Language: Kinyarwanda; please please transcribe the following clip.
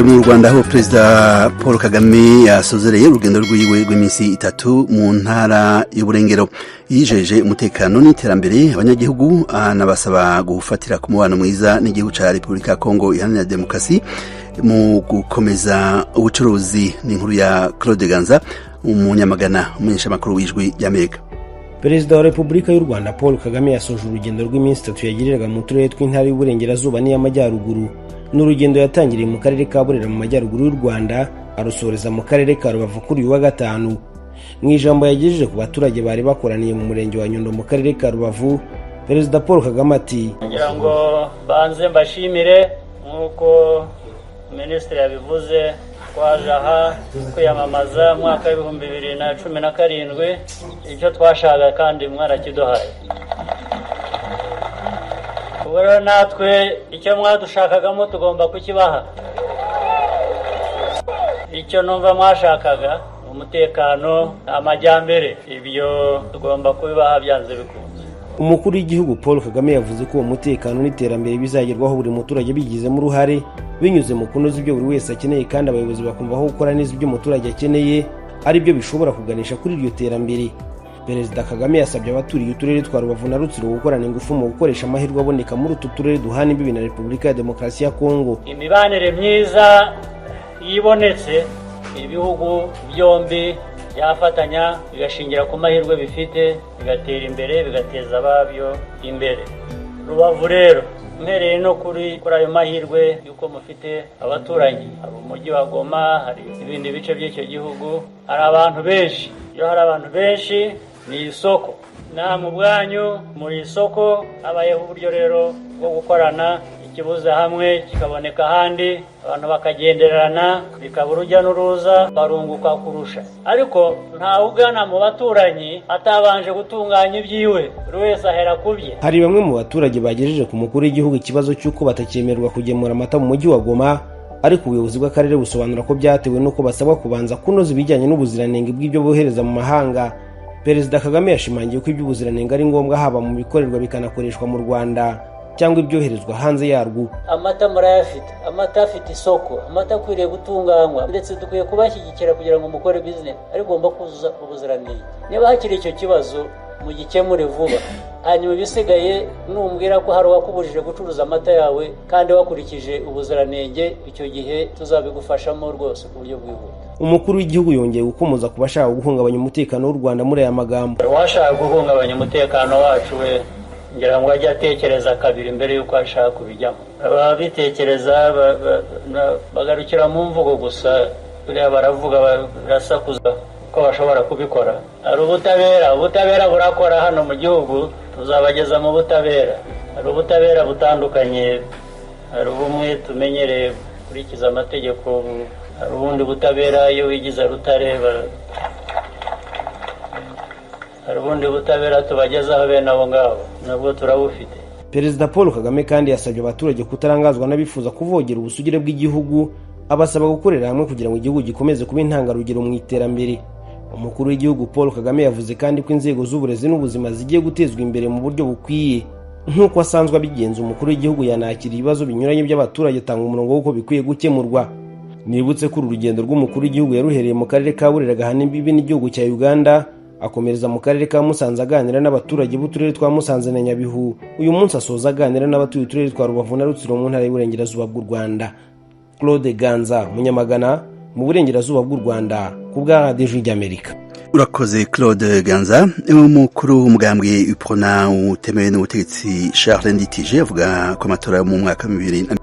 mu Rwanda aho Perezida Paul Kagame yasozereye urugendo rw'iwe rw'iminsi 3 mu ntara y'Uburengero yijeje umutekano n'iterambere abanyagihugu anabasaba gufatira ku mubano mwiza n'igihugu ca Republika ya Kongo iharanira demokrasi mu gukomeza ubucuruzi. N'inkuru ya Claude Ganza umunyamagana umunyesha makuru w'ijwi y'Amerika. Perezida wa Republika y'u Rwanda Paul Kagame yasoje urugendo rw'iminsi 3 yagiriraga mu turere tw'intara y'Uburengerazuba n'iy'Amajyaruguru. N'urugendo yatangiriye mu karere ka Burera mu majyaruguru y'u Rwanda arusoreza mu karere ka Rubavu kuri uyu wa gatanu. Mu ijambo yagejeje ku baturage bari bakoraniye mu murenge wa Nyundo mu karere ka Rubavu, Perezida Paul Kagame ati: ngira ngo banze mbashimire nk'uko Minisitiri yabivuze, twaje aha kwiyamamaza mwaka w'ibihumbi 2017 icyo twashaka kandi mwarakiduhaye. Ubwo natwe icyo mwadushakagamo tugomba kukibaha. Icyo numva mwashakaga umutekano, amajyambere, ibyo tugomba kubibaha byanze bikunze. Umukuru w'igihugu Paul Kagame yavuze ko umutekano n'iterambere bizagerwaho buri muturage bigizemo uruhare binyuze mu kunoza ibyo buri wese akeneye, kandi abayobozi bakumva aho gukora neza ibyo umuturage akeneye ari byo bishobora kuganisha kuri iryo terambere. Perezida Kagame yasabye abaturiye uturere twa Rubavu na Rutsiro gukorana ingufu mu gukoresha amahirwe aboneka muri utu turere duhana imbibi na Republika ya Demokarasi ya Kongo. Imibanire myiza yibonetse ibihugu byombi byafatanya bigashingira ku mahirwe bifite, bigatera imbere, bigateza ababyo imbere. Rubavu rero mpereye no kuri ayo mahirwe yuko mufite abaturanyi, hari umujyi wa Goma, hari ibindi bice by'icyo gihugu, hari abantu benshi. Iyo hari abantu benshi ni isoko, namwe ubwanyu muri isoko. Habayeho uburyo rero bwo gukorana, ikibuze hamwe kikaboneka ahandi, abantu bakagenderana, bikaba urujya n'uruza, barunguka kurusha. Ariko nta ugana mu baturanyi atabanje gutunganya ibyiwe, buri wese ahera kubye. Hari bamwe mu baturage bagejeje ku mukuru w'igihugu ikibazo cy'uko batakemerwa kugemura amata mu mujyi wa Goma, ariko ubuyobozi bw'akarere busobanura ko byatewe n'uko basabwa kubanza kunoza ibijyanye n'ubuziranenge bw'ibyo bohereza mu mahanga. Perezida Kagame yashimangiye ko iby'ubuziranenge ari ngombwa, haba mu bikorerwa bikanakoreshwa mu Rwanda cyangwa ibyoherezwa hanze yarwo. Amata murayafite, amata afite isoko, amata akwiriye gutunganywa, ndetse dukwiye kubashyigikira kugira ngo mukore business, ari gomba kuzuza ubuziranenge. Niba hakiri icyo kibazo mugikemure vuba, hanyuma bisigaye numbwira ko hari wakubujije gucuruza amata yawe kandi wakurikije ubuziranenge, icyo gihe tuzabigufashamo rwose ku buryo bwihuta. Umukuru w'igihugu yongeye gukomoza ku bashaka guhungabanya umutekano w'u Rwanda muri aya magambo: washaka guhungabanya umutekano wacu we ngira ngo ajya atekereza kabiri mbere yuko ashaka kubijyamo. Ababitekereza bagarukira mu mvugo gusa, buriya baravuga barasakuza ko bashobora kubikora. Hari ubutabera burakora hano mu gihugu, tuzabageza mu butabera. Hari ubutabera butandukanye, hari ubumwe tumenyereye kurikiza amategeko, hari ubundi butabera iyo wigize rutareba, hari ubundi butabera tubagezaho bene abo ngabo, nabwo turabufite. Perezida Paul Kagame kandi yasabye abaturage kutarangazwa n'abifuza kuvogera ubusugire bw'igihugu, abasaba gukorera hamwe kugira ngo igihugu gikomeze kuba intangarugero mu iterambere. Umukuru w'igihugu Paul Kagame yavuze kandi ko inzego z'uburezi n'ubuzima zigiye gutezwa imbere mu buryo bukwiye. Nk'uko asanzwe abigenza, umukuru w'igihugu yanakira ibibazo binyuranye by'abaturage, atanga umurongo w'uko bikwiye gukemurwa. Nibutse ko urugendo rw'umukuru w'igihugu yaruhereye mu karere ka Burera gahana imbibi n'igihugu cya Uganda, akomereza mu karere ka Musanze aganira n'abaturage b'uturere twa Musanze na Nyabihu. Uyu munsi asoza aganira n'abatuye uturere twa Rubavu na Rutsiro mu ntara y'Uburengerazuba bw'u Rwanda. Claude Ganza munyamagana mu Burengerazuba bw'u Rwanda ku bwa Radio y'Amerika. Urakoze Claude Ganza. Umukuru w'umugambwe UPRONA utemewe n'ubutegetsi Charles Nditije avuga ko amatora mu mwaka 2020